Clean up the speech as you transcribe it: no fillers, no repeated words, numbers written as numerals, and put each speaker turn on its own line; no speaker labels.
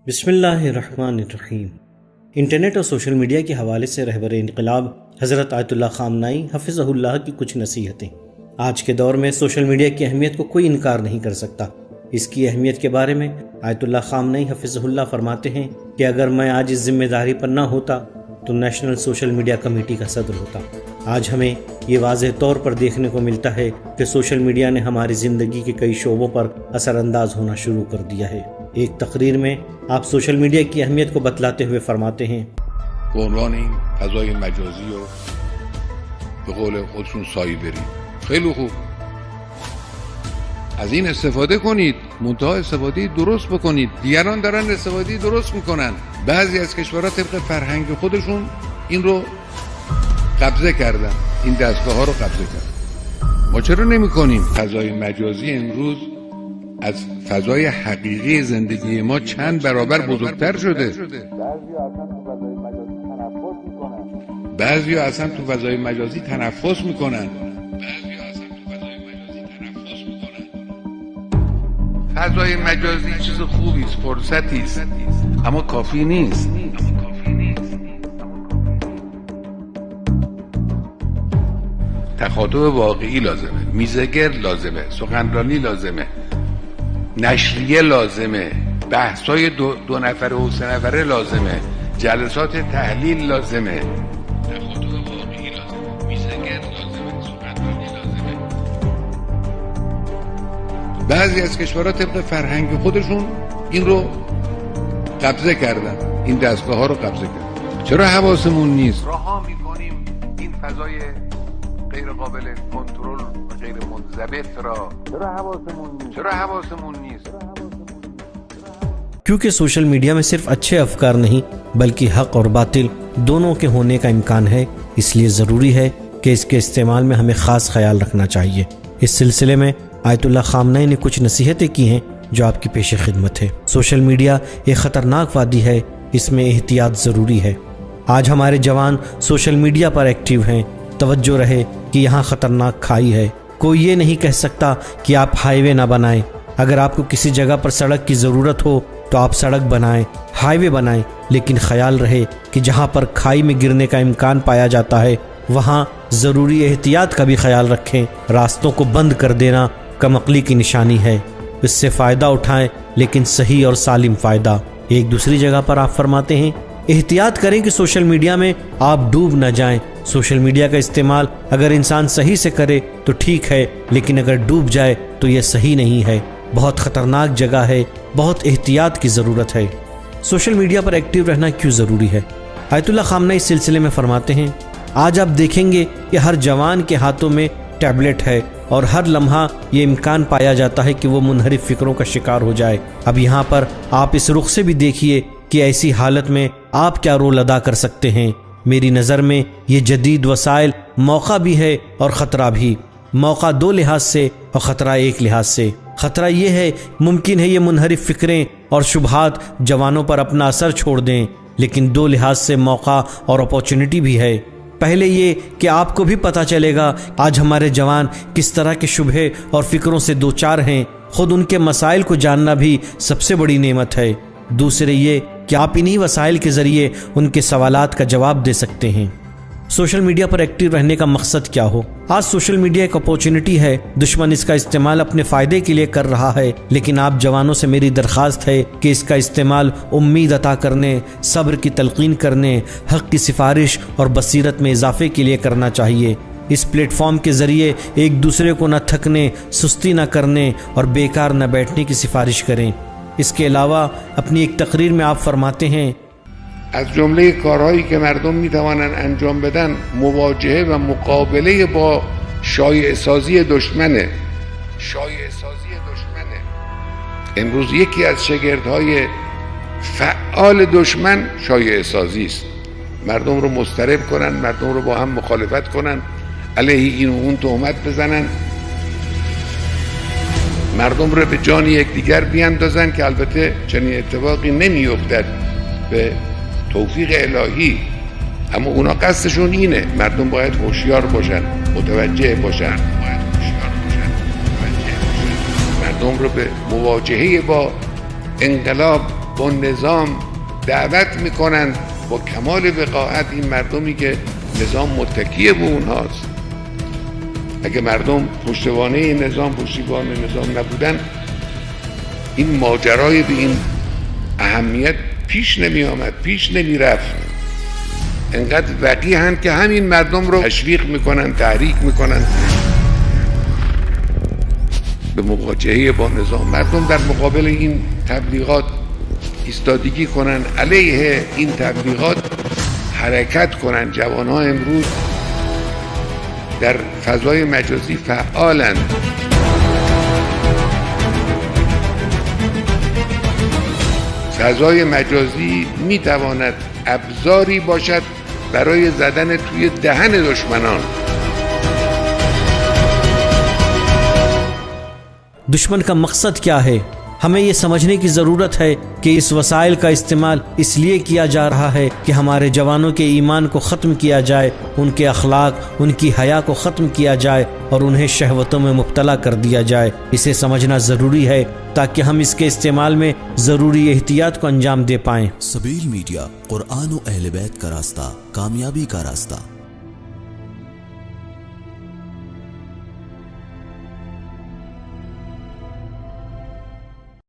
बिस्मिल्लाहिर्रहमानिर्रहीम। इंटरनेट और social media के हवाले से रहबर इनकलाब हज़रत आयतुल्लाह ख़ामनाई हफ़िज़हुल्लाह की कुछ नसीहतें। आज के दौर में सोशल मीडिया की अहमियत को कोई इनकार नहीं कर सकता। इसकी अहमियत के बारे में आयतुल्लाह ख़ामनाई हफ़िज़हुल्लाह फरमाते हैं कि अगर मैं आज इस जिम्मेदारी पर न होता तो नेशनल सोशल मीडिया कमेटी का सदर होता। आज हमें ये वाज़ेह तौर पर देखने को मिलता है कि सोशल मीडिया ने हमारी ज़िंदगी के कई शोबों पर असरअंदाज होना शुरू कर दिया है। एक तकरीर में आप सोशल मीडिया की अहमियत को बतलाते हुए फरमाते हैं,
عنوان این فضای مجازی رو به قول خودشون سایبری. خیلی خوب، از این استفاده کنید، منتها استفاده درست بکنید. دیگران دارن استفاده درست میکنن. بعضی از کشورها طبق فرهنگ خودشون این رو قبضه کردن، این دستگاه ها رو قبضه کردن. ما چرا نمی کنیم؟ فضای مجازی امروز از فضای حقیقی زندگی ما چند برابر بزرگتر شده. بعضیا اصلا تو فضای مجازی تنفس میکنن. فضای مجازی چیز خوبی است، فرصتی است، اما کافی نیست. تخاطب واقعی لازمه، میزگر لازمه، سخنرانی لازمه، نشریه لازمه، بحث‌های دو نفره و سه نفره لازمه، جلسات تحلیل لازمه، تخاطب واقعی لازمه، میزگر لازمه، سخنرانی لازمه. بعضی از کشورها طبق فرهنگ خودشون این رو قبضه کردن، این دستگاه ها رو قبضه کردن. چرا حواسمون نیست؟ رها میکنیم این فضای غیر قابل کنترل و غیر منضبط را. چرا حواسمون نیست؟
क्योंकि सोशल मीडिया में सिर्फ अच्छे अफकार नहीं बल्कि हक और बातिल दोनों के होने का इम्कान है, इसलिए ज़रूरी है कि इसके इस्तेमाल में हमें ख़ास ख्याल रखना चाहिए। इस सिलसिले में आयतुल्लाह ख़ामनाई ने कुछ नसीहतें की हैं जो आपकी पेश खिदमत है। सोशल मीडिया एक ख़तरनाक वादी है, इसमें एहतियात ज़रूरी है। आज हमारे जवान सोशल मीडिया पर एक्टिव हैं। तवज्जो रहे कि यहाँ ख़तरनाक खाई है। कोई ये नहीं कह सकता कि आप हाईवे ना बनाएं। अगर आपको किसी जगह पर सड़क की ज़रूरत हो तो आप सड़क बनाएं, हाईवे बनाएं, लेकिन ख्याल रहे कि जहाँ पर खाई में गिरने का इम्कान पाया जाता है वहाँ ज़रूरी एहतियात का भी ख्याल रखें। रास्तों को बंद कर देना कमअक्ली की निशानी है। इससे फ़ायदा उठाएं, लेकिन सही और सालिम फ़ायदा। एक दूसरी जगह पर आप फरमाते हैं, एहतियात करें कि सोशल मीडिया में आप डूब न जाएं। सोशल मीडिया का इस्तेमाल अगर इंसान सही से करे तो ठीक है, लेकिन अगर डूब जाए तो यह सही नहीं है। बहुत ख़तरनाक जगह है, बहुत एहतियात की ज़रूरत है। सोशल मीडिया पर एक्टिव रहना क्यों ज़रूरी है? आयतुल्लाह ख़ामनाई इस सिलसिले में फरमाते हैं, आज आप देखेंगे कि हर जवान के हाथों में टैबलेट है और हर लम्हा ये इम्कान पाया जाता है कि वो मुनहरिफ फ़िक्रों का शिकार हो जाए। अब यहाँ पर आप इस रुख से भी देखिए कि ऐसी हालत में आप क्या रोल अदा कर सकते हैं। मेरी नज़र में ये जदीद वसाइल मौका भी है और ख़तरा भी। मौका दो लिहाज से और ख़तरा एक लिहाज से। ख़तरा ये है, मुमकिन है ये मुनहरिफ फ़िक्रें और शुबहात जवानों पर अपना असर छोड़ दें, लेकिन दो लिहाज से मौका और अपॉर्चुनिटी भी है। पहले ये कि आपको भी पता चलेगा आज हमारे जवान किस तरह के शुबहे और फ़िक्रों से दो चार हैं। ख़ुद उनके मसाइल को जानना भी सबसे बड़ी नेमत है। दूसरे ये कि आप इन्हीं वसाइल के ज़रिए उनके सवालात का जवाब दे सकते हैं। सोशल मीडिया पर एक्टिव रहने का मकसद क्या हो? आज सोशल मीडिया एक अपॉर्चुनिटी है। दुश्मन इसका इस्तेमाल अपने फ़ायदे के लिए कर रहा है, लेकिन आप जवानों से मेरी दरख्वास्त है कि इसका इस्तेमाल उम्मीद अता करने, सब्र की तलकीन करने, हक़ की सिफारिश और बसीरत में इजाफे के लिए करना चाहिए। इस प्लेटफॉर्म के ज़रिए एक दूसरे को न थकने, सुस्ती न करने और बेकार न बैठने की सिफारिश करें। इसके अलावा अपनी एक तकरीर में आप फरमाते हैं,
از جمله کارهایی که مردم میتوانند انجام بدن مواجهه و مقابله با شایعه سازی دشمنه. امروز یکی از شگردهای فعال دشمن شایعه سازی است. مردم رو مضطرب کنن، مردم رو با هم مخالفت کنن، علیه این و اون تهمت بزنن، مردم رو به جان یکدیگر بیاندازن که البته چنین اتفاقی نمیافتد به توفیق الهی، اما اونا قصدشون اینه. مردم باید هوشیار باشن، متوجه باشن، مردم رو به مواجهه با انقلاب، با نظام دعوت میکنند با کمال وقاحت این مردمی که نظام متکی به اونهاست. اگه مردم پشتوانه نظام، پشتیبان نظام نبودن، این ماجرای به این اهمیت پیش نمی آمد، پیش نمی رفت. انقدر وقیحن که همین مردم رو تشویق میکنن، تحریک میکنن به مواجهه با نظام. مردم در مقابل این تبلیغات ایستادگی کنن، علیه این تبلیغات حرکت کنن. جوانها امروز در فضای مجازی فعالند. فضای مجازی میتواند ابزاری باشد برای زدن توی دهن دشمنان.
दुश्मन का मकसद क्या है, हमें ये समझने की ज़रूरत है कि इस वसाइल का इस्तेमाल इसलिए किया जा रहा है कि हमारे जवानों के ईमान को ख़त्म किया जाए, उनके अखलाक, उनकी हया को ख़त्म किया जाए और उन्हें शहवतों में मुब्तला कर दिया जाए। इसे समझना ज़रूरी है ताकि हम इसके इस्तेमाल में ज़रूरी एहतियात को अंजाम दे पाएँ।
सबील मीडिया, कुरान और अहले बैत का रास्ता, कामयाबी का रास्ता।